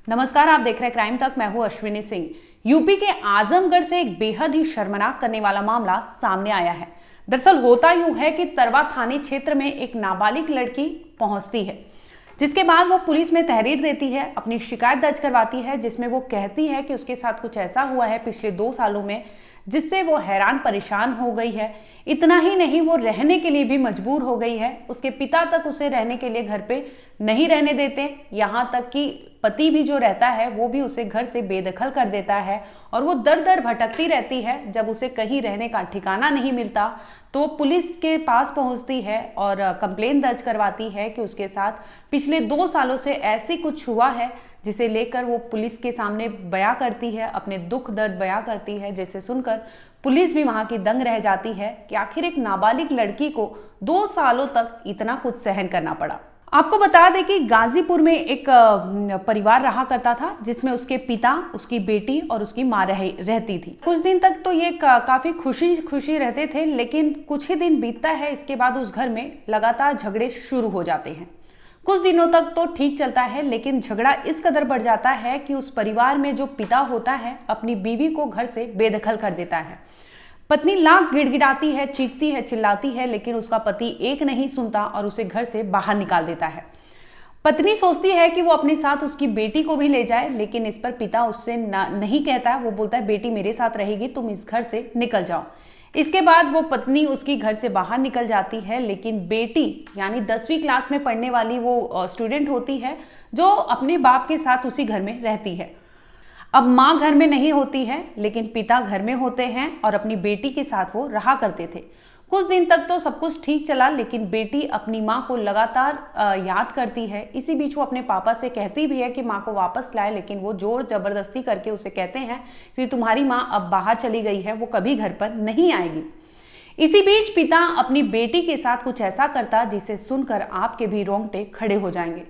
नमस्कार, आप देख रहे हैं क्राइम तक। मैं हूं अश्विनी सिंह। यूपी के आजमगढ़ से एक बेहद ही शर्मनाक करने वाला मामला सामने आया है। दरअसल होता यूं है कि तरवा थाने क्षेत्र में एक नाबालिग लड़की पहुंचती है, जिसके बाद वो पुलिस में तहरीर देती है, अपनी शिकायत दर्ज करवाती है, जिसमें वो कहती है कि उसके साथ कुछ ऐसा हुआ है पिछले 2 सालों में जिससे वो हैरान परेशान हो गई है। इतना ही नहीं, वो रहने के लिए भी मजबूर हो गई है। उसके पिता तक उसे रहने के लिए घर पे नहीं रहने देते, यहाँ तक कि पति भी जो रहता है वो भी उसे घर से बेदखल कर देता है और वो दर दर भटकती रहती है। जब उसे कहीं रहने का ठिकाना नहीं मिलता तो पुलिस के पास पहुंचती है और कंप्लेन दर्ज करवाती है कि उसके साथ पिछले 2 सालों से ऐसी कुछ हुआ है, जिसे लेकर वो पुलिस के सामने बयां करती है, अपने दुख दर्द बयां करती है, जिसे सुनकर पुलिस भी वहां की दंग रह जाती है कि आखिर एक नाबालिग लड़की को 2 सालों तक इतना कुछ सहन करना पड़ा। आपको बता दें कि गाजीपुर में एक परिवार रहा करता था, जिसमें उसके पिता, उसकी बेटी और उसकी माँ रहती थी। कुछ दिन तक तो ये काफी खुशी खुशी रहते थे, लेकिन कुछ ही दिन बीतता है, इसके बाद उस घर में लगातार झगड़े शुरू हो जाते हैं। कुछ दिनों तक तो ठीक चलता है, लेकिन झगड़ा इस कदर बढ़ जाता है कि उस परिवार में जो पिता होता है अपनी बीवी को घर से बेदखल कर देता है। पत्नी लाख गिड़गिड़ाती है, चीखती है, चिल्लाती है, लेकिन उसका पति एक नहीं सुनता और उसे घर से बाहर निकाल देता है। पत्नी सोचती है कि वो अपने साथ उसकी बेटी को भी ले जाए, लेकिन इस पर पिता उससे नहीं कहता। वो बोलता है, बेटी मेरे साथ रहेगी, तुम इस घर से निकल जाओ। इसके बाद वो पत्नी उसकी घर से बाहर निकल जाती है, लेकिन बेटी यानी 10वीं क्लास में पढ़ने वाली वो स्टूडेंट होती है जो अपने बाप के साथ उसी घर में रहती है। अब माँ घर में नहीं होती है, लेकिन पिता घर में होते हैं और अपनी बेटी के साथ वो रहा करते थे। कुछ दिन तक तो सब कुछ ठीक चला, लेकिन बेटी अपनी माँ को लगातार याद करती है। इसी बीच वो अपने पापा से कहती भी है कि माँ को वापस लाए, लेकिन वो जोर जबरदस्ती करके उसे कहते हैं कि तुम्हारी माँ अब बाहर चली गई है, वो कभी घर पर नहीं आएगी। इसी बीच पिता अपनी बेटी के साथ कुछ ऐसा करता जिसे सुनकर आपके भी रोंगटे खड़े हो जाएंगे।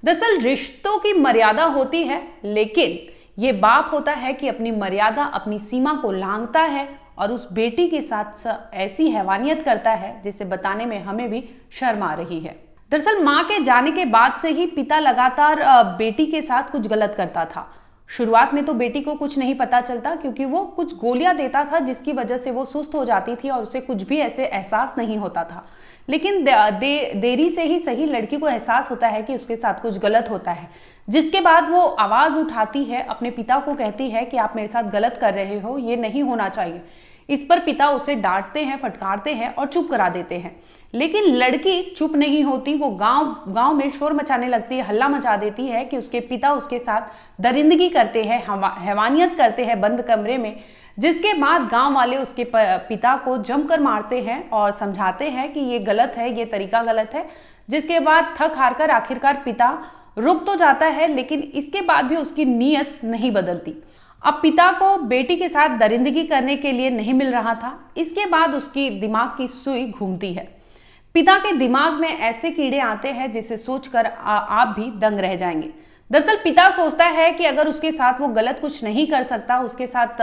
दरअसल रिश्तों की मर्यादा होती है, लेकिन ये बाप होता है कि अपनी मर्यादा, अपनी सीमा को लांघता है और उस बेटी के साथ ऐसी हैवानियत करता है जिसे बताने में हमें भी शर्म आ रही है। दरअसल मां के जाने के बाद से ही पिता लगातार बेटी के साथ कुछ गलत करता था। शुरुआत में तो बेटी को कुछ नहीं पता चलता, क्योंकि वो कुछ गोलियां देता था जिसकी वजह से वो सुस्त हो जाती थी और उसे कुछ भी ऐसे एहसास नहीं होता था। लेकिन देरी से ही सही लड़की को एहसास होता है कि उसके साथ कुछ गलत होता है, जिसके बाद वो आवाज उठाती है, अपने पिता को कहती है कि आप मेरे साथ गलत कर रहे हो, ये नहीं होना चाहिए। इस पर पिता उसे डांटते हैं, फटकारते हैं और चुप करा देते हैं। लेकिन लड़की चुप नहीं होती, वो गांव में शोर मचाने लगती है, हल्ला मचा देती है कि उसके पिता उसके साथ दरिंदगी करते हैं, हैवानियत करते हैं बंद कमरे में। जिसके बाद गांव वाले उसके पिता को जमकर मारते हैं और समझाते हैं कि ये गलत है, ये तरीका गलत है। जिसके बाद थक हार कर आखिरकार पिता रुक तो जाता है, लेकिन इसके बाद भी उसकी नीयत नहीं बदलती। अब पिता को बेटी के साथ दरिंदगी करने के लिए नहीं मिल रहा था। इसके बाद उसकी दिमाग की सुई घूमती है। पिता के दिमाग में ऐसे कीड़े आते हैं जिसे सोचकर आप भी दंग रह जाएंगे। दरअसल पिता सोचता है कि अगर उसके साथ वो गलत कुछ नहीं कर सकता, उसके साथ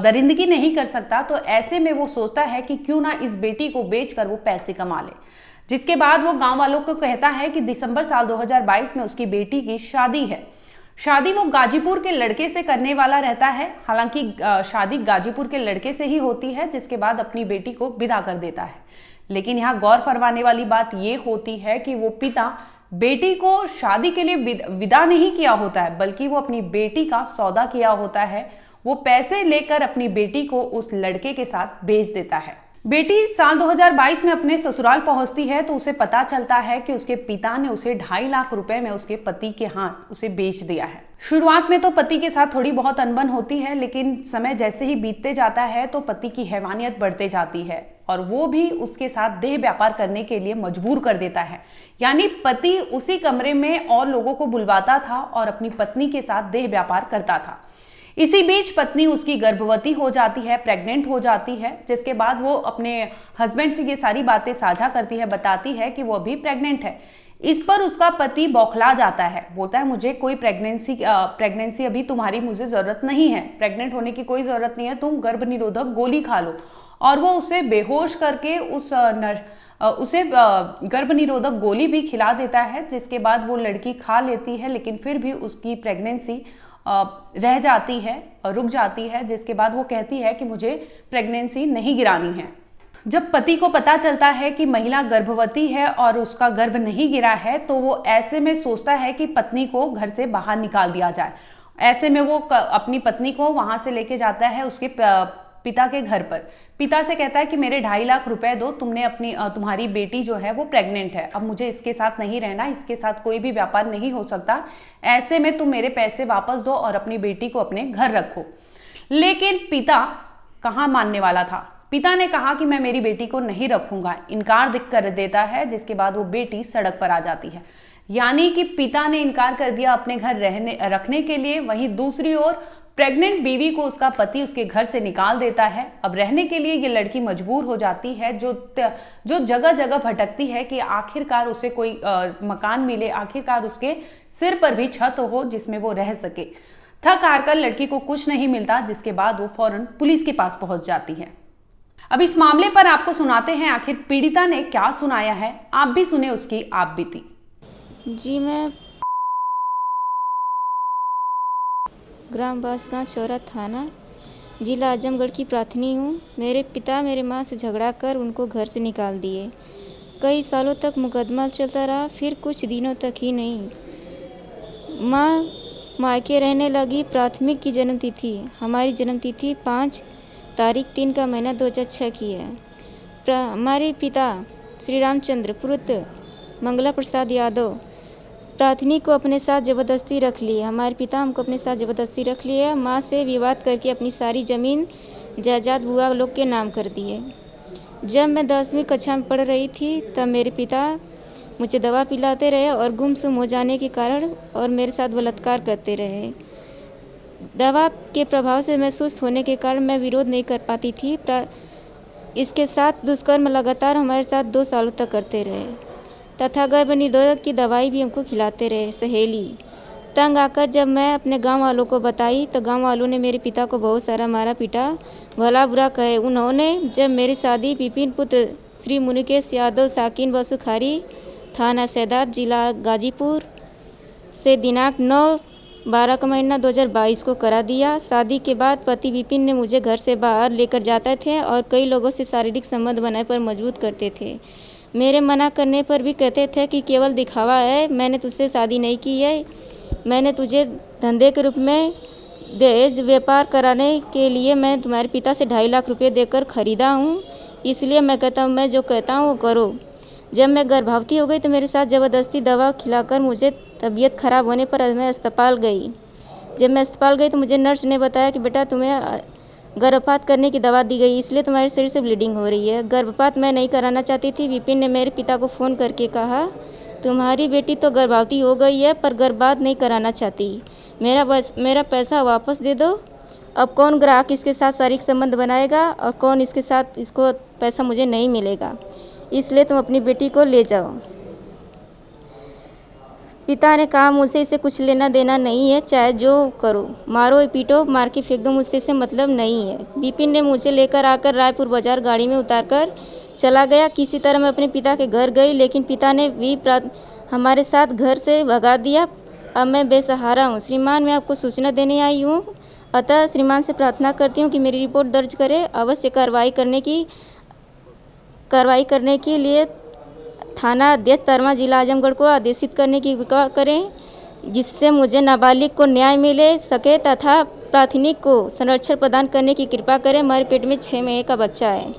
दरिंदगी नहीं कर सकता, तो ऐसे में वो सोचता है कि क्यों ना इस बेटी को बेचकर वो पैसे कमा ले। जिसके बाद वो गांव वालों को कहता है कि दिसंबर साल 2022 में उसकी बेटी की शादी है। शादी वो गाजीपुर के लड़के से करने वाला रहता है। हालांकि शादी गाजीपुर के लड़के से ही होती है, जिसके बाद अपनी बेटी को विदा कर देता है। लेकिन यहाँ गौर फरमाने वाली बात ये होती है कि वो पिता बेटी को शादी के लिए विदा नहीं किया होता है, बल्कि वो अपनी बेटी का सौदा किया होता है। वो पैसे लेकर अपनी बेटी को उस लड़के के साथ भेज देता है। बेटी साल 2022 में अपने ससुराल पहुंचती है तो उसे पता चलता है कि उसके पिता ने उसे 2.5 लाख रुपए में उसके पति के हाथ उसे बेच दिया है। शुरुआत में तो पति के साथ थोड़ी बहुत अनबन होती है, लेकिन समय जैसे ही बीतते जाता है तो पति की हैवानियत बढ़ते जाती है और वो भी उसके साथ देह व्यापार करने के लिए मजबूर कर देता है। यानी पति उसी कमरे में और लोगों को बुलवाता था और अपनी पत्नी के साथ देह व्यापार करता था। इसी बीच पत्नी उसकी गर्भवती हो जाती है, प्रेग्नेंट हो जाती है। जिसके बाद वो अपने हस्बैंड से ये सारी बातें साझा करती है, बताती है कि वो अभी प्रेग्नेंट है। इस पर उसका पति बौखला जाता है, बोलता है मुझे कोई प्रेगनेंसी अभी तुम्हारी मुझे जरूरत नहीं है, प्रेग्नेंट होने की कोई जरूरत नहीं है, तुम गर्भ निरोधक गोली खा लो। और वो उसे बेहोश करके उसे गर्भ निरोधक गोली भी खिला देता है, जिसके बाद वो लड़की खा लेती है, लेकिन फिर भी उसकी प्रेगनेंसी रह जाती है, रुक जाती है, जिसके बाद वो कहती है कि मुझे प्रेगनेंसी नहीं गिरानी है। जब पति को पता चलता है कि महिला गर्भवती है और उसका गर्भ नहीं गिरा है, तो वो ऐसे में सोचता है कि पत्नी को घर से बाहर निकाल दिया जाए। ऐसे में वो अपनी पत्नी को वहां से लेके जाता है उसके पिता के घर पर। पिता से कहता है कि मेरे 2.5 लाख रुपए दो, तुम्हारी बेटी जो है वो प्रेग्नेंट है, अब मुझे इसके साथ नहीं रहना, इसके साथ कोई भी व्यापार नहीं हो सकता, ऐसे में तुम मेरे पैसे वापस दो और अपनी बेटी को अपने घर रखो। लेकिन पिता कहाँ मानने वाला था। पिता ने कहा कि मैं मेरी बेटी को नहीं रखूंगा, इनकार कर देता है, जिसके बाद वो बेटी सड़क पर आ जाती है। यानी कि पिता ने इनकार कर दिया अपने घर रखने के लिए। वहीं दूसरी ओर प्रेग्नेंट बीवी को उसका पति उसके घर से निकाल देता है। अब रहने के लिए ये लड़की मजबूर हो जाती है, जो जगह जगह भटकती है कि आखिरकार उसे कोई मकान मिले, आखिरकार उसके सिर पर भी छत हो जिसमें वो रह सके। थक हार कर लड़की को कुछ नहीं मिलता, जिसके बाद वो फौरन पुलिस के पास पहुंच जाती है। अब इस मामले पर आपको सुनाते हैं आखिर पीड़िता ने क्या सुनाया है, आप भी सुने उसकी आप बीती। जी, मैं ग्राम बांसगांव चौरा थाना जिला आजमगढ़ की प्रार्थनी हूँ। मेरे पिता मेरे माँ से झगड़ा कर उनको घर से निकाल दिए। कई सालों तक मुकदमा चलता रहा, फिर कुछ दिनों तक ही नहीं। माँ मायके रहने लगी। प्राथमिक की जन्मतिथि हमारी जन्मतिथि 5 तारीख 3 का महीना 2006 की है। हमारे पिता श्री रामचंद्र पुत्र मंगला प्रसाद यादव प्रार्थनी को अपने साथ ज़बरदस्ती रख लिए। हमारे पिता हमको अपने साथ ज़बरदस्ती रख लिए। माँ से विवाद करके अपनी सारी ज़मीन जायदाद बुआ लोग के नाम कर दिए। जब मैं 10वीं कक्षा में पढ़ रही थी तब मेरे पिता मुझे दवा पिलाते रहे और गुमसुम हो जाने के कारण और मेरे साथ बलात्कार करते रहे। दवा के प्रभाव से मैं सुस्त होने के कारण मैं विरोध नहीं कर पाती थी। इसके साथ दुष्कर्म लगातार हमारे साथ 2 सालों तक करते रहे तथा गर्भ निरोधक की दवाई भी हमको खिलाते रहे। सहेली तंग आकर जब मैं अपने गांव वालों को बताई तो गांव वालों ने मेरे पिता को बहुत सारा मारा पीटा, भला बुरा कहे। उन्होंने जब मेरी शादी विपिन पुत्र श्री मुनिकेश यादव साकिन बसुखारी थाना सैदात जिला गाजीपुर से दिनांक 9/12 का महीना 2022 को करा दिया। शादी के बाद पति विपिन ने मुझे घर से बाहर लेकर जाते थे और कई लोगों से शारीरिक संबंध बनाने पर मजबूर करते थे। मेरे मना करने पर भी कहते थे कि केवल दिखावा है, मैंने तुझसे शादी नहीं की है, मैंने तुझे धंधे के रूप में दहेज व्यापार कराने के लिए मैं तुम्हारे पिता से 2.5 लाख रुपए देकर खरीदा हूँ, इसलिए मैं कहता हूँ मैं जो कहता हूँ वो करो। जब मैं गर्भवती हो गई तो मेरे साथ ज़बरदस्ती दवा खिलाकर मुझे तबीयत खराब होने पर मैं अस्पताल गई। जब मैं अस्पताल गई तो मुझे नर्स ने बताया कि बेटा तुम्हें गर्भपात करने की दवा दी गई, इसलिए तुम्हारे शरीर से ब्लीडिंग हो रही है। गर्भपात मैं नहीं कराना चाहती थी। विपिन ने मेरे पिता को फ़ोन करके कहा तुम्हारी बेटी तो गर्भवती हो गई है पर गर्भपात नहीं कराना चाहती, मेरा पैसा वापस दे दो। अब कौन ग्राहक इसके साथ शारीरिक संबंध बनाएगा और कौन इसके साथ इसको पैसा मुझे नहीं मिलेगा, इसलिए तुम अपनी बेटी को ले जाओ। पिता ने कहा मुझसे इसे कुछ लेना देना नहीं है, चाहे जो करो, मारो पीटो, मार के फेंक दो, मुझसे इसे मतलब नहीं है। विपिन ने मुझे लेकर आकर रायपुर बाजार गाड़ी में उतारकर चला गया। किसी तरह मैं अपने पिता के घर गई, लेकिन पिता ने भी हमारे साथ घर से भगा दिया। अब मैं बेसहारा हूँ। श्रीमान, मैं आपको सूचना देने आई हूँ, अतः श्रीमान से प्रार्थना करती हूँ कि मेरी रिपोर्ट दर्ज करें। अवश्य कार्रवाई करने के लिए थाना अध्यक्ष तरमा जिला आजमगढ़ को आदेशित करने की करें, जिससे मुझे नाबालिग को न्याय मिले सके तथा प्राथमिक को संरक्षण प्रदान करने की कृपा करें। हमारे पेट में 6 महीने का बच्चा है।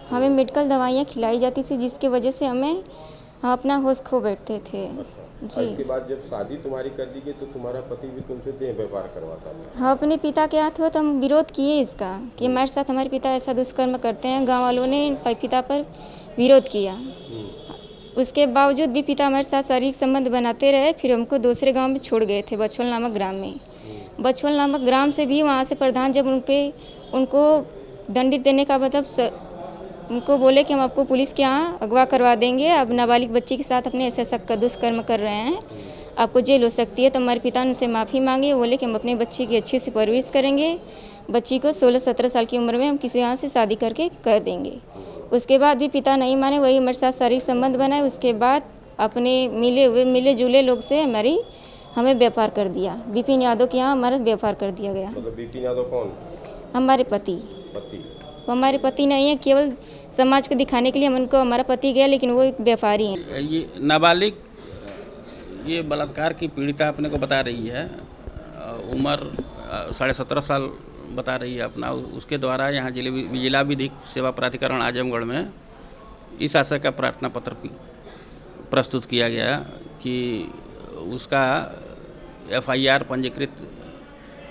हमें मेडिकल दवाइयाँ खिलाई जाती थी जिसकी वजह से हम अपना होश खो बैठते थे। जी। इसके बाद जब शादी तुम्हारी कर दी गई तो तुम्हारा पति भी तुमसे देह व्यापार करवाता था। हाँ, अपने पिता के हाथ हुआ तो हम विरोध किए इसका कि हमारे साथ हमारे पिता ऐसा दुष्कर्म करते हैं। गाँव वालों ने पिता पर विरोध किया। उसके बावजूद भी पिता हमारे साथ शारीरिक संबंध बनाते रहे। फिर हमको दूसरे गांव में छोड़ गए थे, बछवल नामक ग्राम में। बछवल नामक ग्राम से भी वहां से प्रधान जब उनको दंडित देने का मतलब उनको बोले कि हम आपको पुलिस के यहाँ अगवा करवा देंगे, अब नाबालिग बच्ची के साथ अपने ऐसा दुष्कर्म कर रहे हैं। आपको जेल हो सकती है। तो हमारे पिता ने उनसे माफ़ी मांगी, बोले कि हम अपने बच्ची की अच्छे से परवरिश करेंगे, बच्ची को 16-17 साल की उम्र में हम किसी यहाँ से शादी करके कर देंगे। उसके बाद भी पिता नहीं माने, वही हमारे साथ शारीरिक संबंध बनाए। उसके बाद अपने मिले जुले लोग से हमें व्यापार कर दिया। विपिन यादव के यहाँ हमारा व्यापार कर दिया गया। मतलब विपिन यादव कौन? हमारे पति। वो हमारे पति नहीं है, केवल समाज को दिखाने के लिए हम उनको हमारा पति गया, लेकिन वो एक व्यापारी हैं। ये नाबालिग ये बलात्कार की पीड़िता अपने को बता रही है, उम्र 17.5 साल बता रही है अपना। उसके द्वारा यहाँ जिला विधिक सेवा प्राधिकरण आजमगढ़ में इस आशय का प्रार्थना पत्र प्रस्तुत किया गया कि उसका FIR पंजीकृत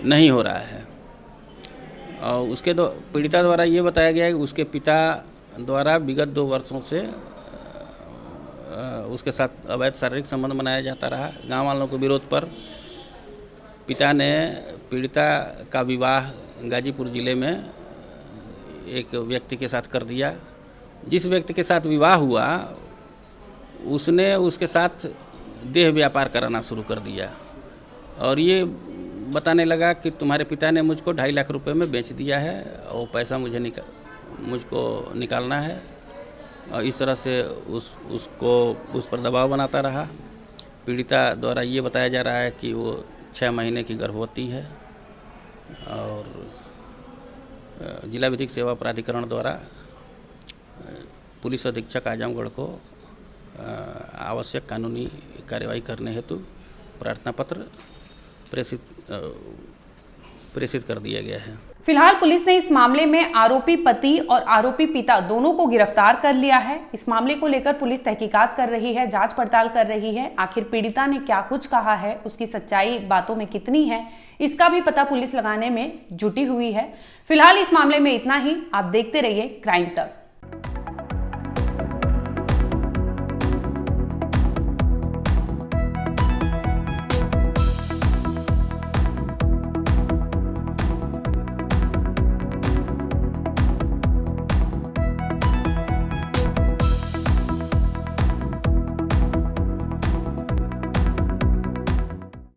नहीं हो रहा है। और उसके पीड़िता द्वारा ये बताया गया है कि उसके पिता द्वारा विगत 2 वर्षों से उसके साथ अवैध शारीरिक संबंध बनाया जाता रहा। गांव वालों के विरोध पर पिता ने पीड़िता का विवाह गाजीपुर ज़िले में एक व्यक्ति के साथ कर दिया। जिस व्यक्ति के साथ विवाह हुआ उसने उसके साथ देह व्यापार कराना शुरू कर दिया और ये बताने लगा कि तुम्हारे पिता ने मुझको 2.5 लाख रुपए में बेच दिया है और पैसा मुझको निकालना है। और इस तरह से उसको उस पर दबाव बनाता रहा। पीड़िता द्वारा ये बताया जा रहा है कि वो 6 महीने की गर्भवती है और जिला विधिक सेवा प्राधिकरण द्वारा पुलिस अधीक्षक आजमगढ़ को आवश्यक कानूनी कार्यवाही करने हेतु प्रार्थना पत्र प्रेषित कर दिया गया है। फिलहाल पुलिस ने इस मामले में आरोपी पति और आरोपी पिता दोनों को गिरफ्तार कर लिया है। इस मामले को लेकर पुलिस तहकीकात कर रही है, जांच पड़ताल कर रही है। आखिर पीड़िता ने क्या कुछ कहा है, उसकी सच्चाई बातों में कितनी है, इसका भी पता पुलिस लगाने में जुटी हुई है। फिलहाल इस मामले में इतना ही। आप देखते रहिए क्राइम तक।